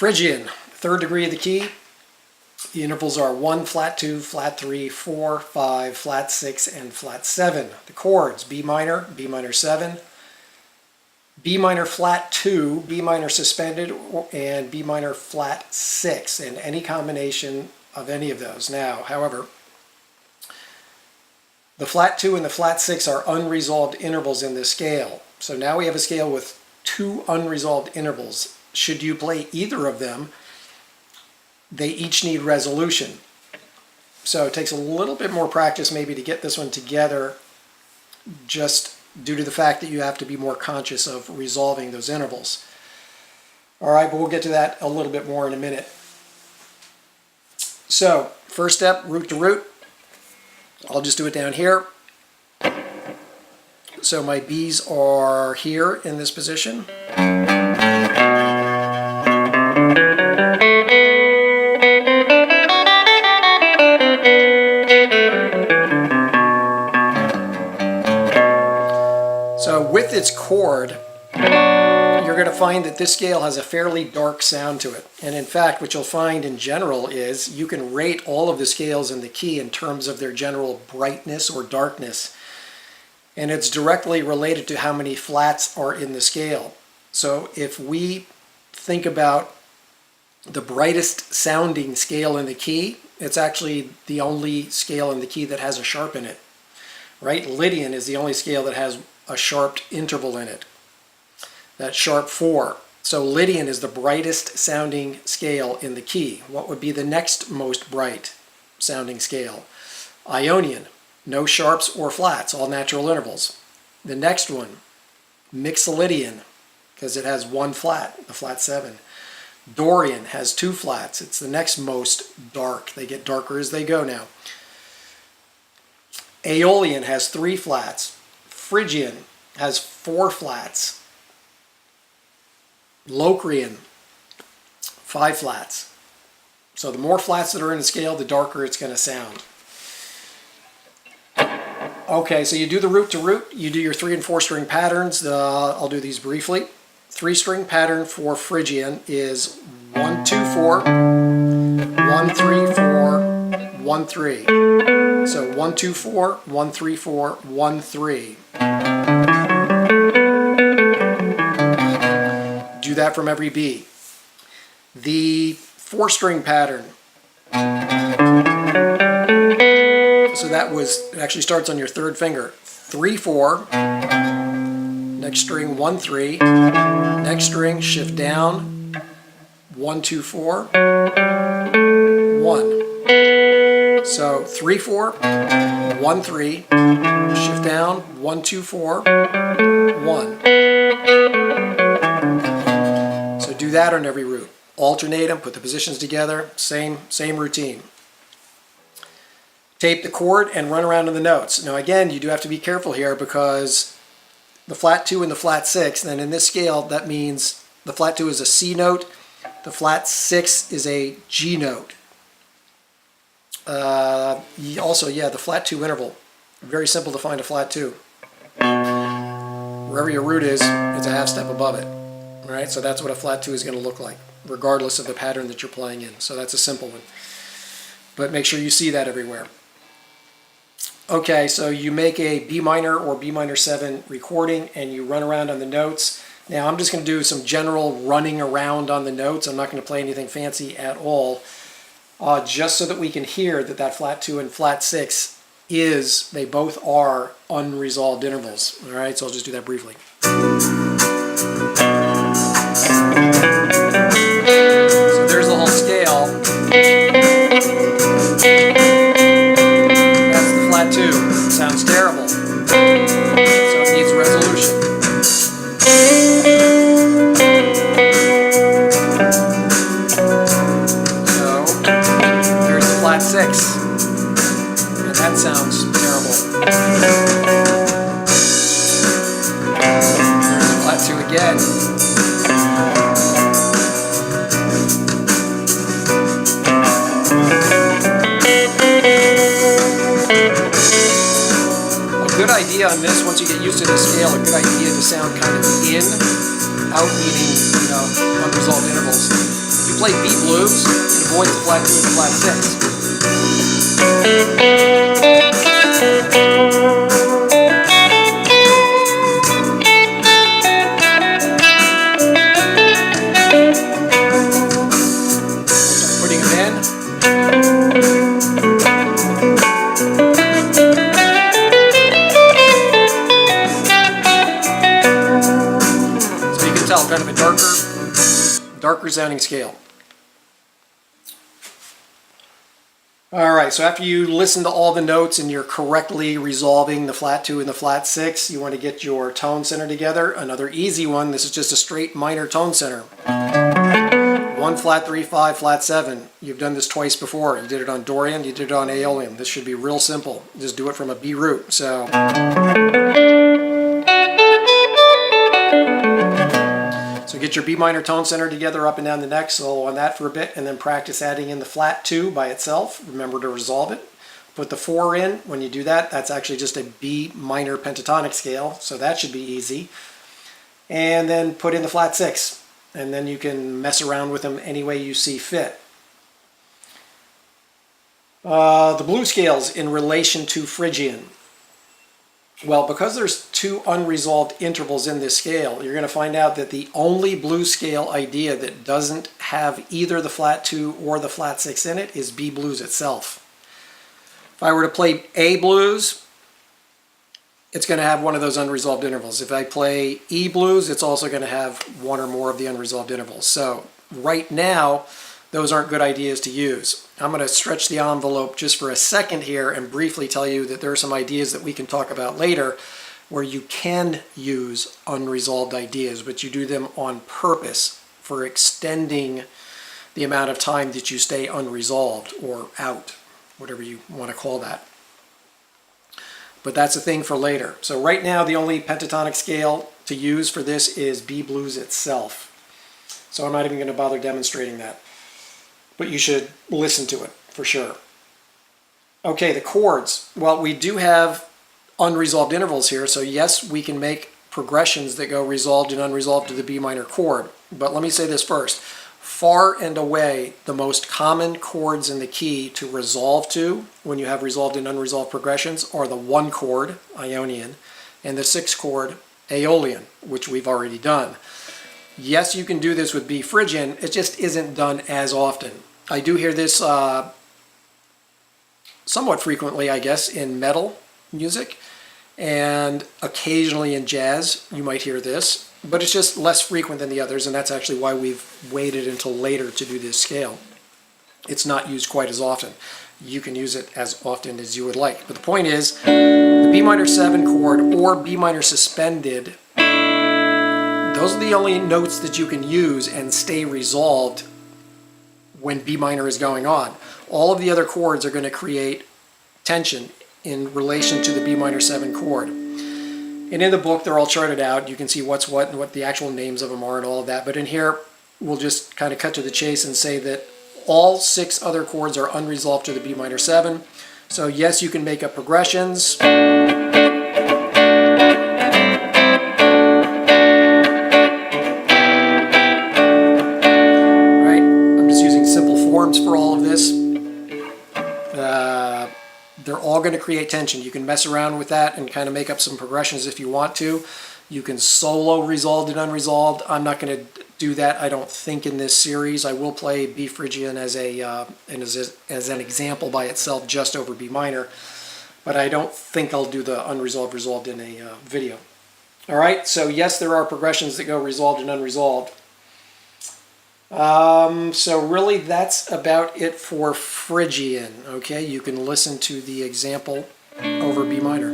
Phrygian, third degree of the key. The intervals are 1, flat 2, flat 3, 4, 5, flat 6, and flat 7. The chords, B minor 7, B minor flat 2, B minor suspended, and B minor flat 6, and any combination of any of those. Now, however, the flat 2 and the flat 6 are unresolved intervals in this scale. So now we have a scale with 2 unresolved intervals. Should you play either of them, they each need resolution. So it takes a little bit more practice maybe to get this one together, just due to the fact that you have to be more conscious of resolving those intervals. All right, but we'll get to that a little bit more in a minute. So, first step, root to root. I'll just do it down here. So my B's are here in this position. So with its chord, you're going to find that this scale has a fairly dark sound to it. And in fact, what you'll find in general is you can rate all of the scales in the key in terms of their general brightness or darkness. And it's directly related to how many flats are in the scale. So if we think about the brightest sounding scale in the key, it's actually the only scale in the key that has a sharp in it. Right? Lydian is the only scale that has a sharped interval in it. That's sharp 4. So Lydian is the brightest sounding scale in the key. What would be the next most bright sounding scale? Ionian, no sharps or flats, all natural intervals. The next one, Mixolydian, because it has 1 flat, the flat 7. Dorian has 2 flats. It's the next most dark. They get darker as they go now. Aeolian has 3 flats. Phrygian has 4 flats. Locrian, 5 flats. So the more flats that are in the scale, the darker it's going to sound. Okay, so you do the root to root. You do your 3 and 4 string patterns. I'll do these briefly. 3 string pattern for Phrygian is 1, 2, 4, 1, 3, 4, 1, 3. So 1, 2, 4, 1, 3, 4, 1, 3. Do that from every B. The 4 string pattern. So it actually starts on your 3rd finger. 3, 4. Next string 1, 3. Next string shift down. 1, 2, 4. 1. So 3, 4, 1, 3, shift down, 1, 2, 4, 1. So do that on every root. Alternate them, put the positions together, same routine. Tape the chord and run around in the notes. Now again, you do have to be careful here because the flat 2 and the flat 6, then in this scale that means the flat 2 is a C note, the flat 6 is a G note. Also, the flat 2 interval. Very simple to find a flat 2. Wherever your root is, it's a half step above it. All right, so that's what a flat 2 is going to look like, regardless of the pattern that you're playing in. So that's a simple one. But make sure you see that everywhere. Okay, so you make a B minor or B minor 7 recording and you run around on the notes. Now I'm just going to do some general running around on the notes. I'm not going to play anything fancy at all. Just so that we can hear that that flat 2 and flat 6 they both are unresolved intervals. All right, so I'll just do that briefly. So there's the whole scale. That's the flat 2. It sounds terrible. So it needs resolution. Flat 6, and that sounds terrible. There's flat 2 again. A good idea on this, once you get used to the scale, a good idea to sound kind of in, out meaning, unresolved intervals. you play B blues, it avoids the flat 2 and the flat 6. Kind of a darker sounding scale. Alright, so after you listen to all the notes and you're correctly resolving the flat 2 and the flat 6, you want to get your tone center together. Another easy one, this is just a straight minor tone center. 1 flat 3 5 flat 7. You've done this twice before. You did it on Dorian, you did it on Aeolian. This should be real simple. Just do it from a B root. So get your B minor tone center together up and down the neck, solo on that for a bit, and then practice adding in the flat 2 by itself. Remember to resolve it. Put the 4 in. When you do that, that's actually just a B minor pentatonic scale, so that should be easy. And then put in the flat 6, and then you can mess around with them any way you see fit. The blues scales in relation to Phrygian. Well, because there's 2 unresolved intervals in this scale, you're going to find out that the only blues scale idea that doesn't have either the flat 2 or the flat 6 in it is B blues itself. If I were to play A blues, it's going to have one of those unresolved intervals. If I play E blues, it's also going to have one or more of the unresolved intervals. So right now, those aren't good ideas to use. I'm going to stretch the envelope just for a second here and briefly tell you that there are some ideas that we can talk about later where you can use unresolved ideas, but you do them on purpose for extending the amount of time that you stay unresolved or out, whatever you want to call that. But that's a thing for later. So right now the only pentatonic scale to use for this is B blues itself. So I'm not even going to bother demonstrating that. But you should listen to it for sure. Okay, the chords. Well, we do have unresolved intervals here, so yes, we can make progressions that go resolved and unresolved to the B minor chord. But let me say this first. Far and away, the most common chords in the key to resolve to when you have resolved and unresolved progressions are the 1 chord, Ionian, and the 6 chord, Aeolian, which we've already done. Yes, you can do this with B Phrygian, it just isn't done as often. I do hear this somewhat frequently, I guess, in metal music, and occasionally in jazz you might hear this, but it's just less frequent than the others, and that's actually why we've waited until later to do this scale. It's not used quite as often. You can use it as often as you would like. But the point is, the B minor 7 chord or B minor suspended, those are the only notes that you can use and stay resolved when B minor is going on. All of the other chords are going to create tension in relation to the B minor 7 chord. And in the book, they're all charted out. You can see what's what and what the actual names of them are and all of that. But in here, we'll just kind of cut to the chase and say that all 6 other chords are unresolved to the B minor 7. So yes, you can make up progressions. For all of this, they're all going to create tension. You can mess around with that and kind of make up some progressions if you want to. You can solo resolved and unresolved. I'm not going to do that, I don't think, in this series. I will play B Phrygian as an example by itself just over B minor, but I don't think I'll do the unresolved resolved in a video. All right, so yes, there are progressions that go resolved and unresolved. So really that's about it for Phrygian. Okay, you can listen to the example over B minor.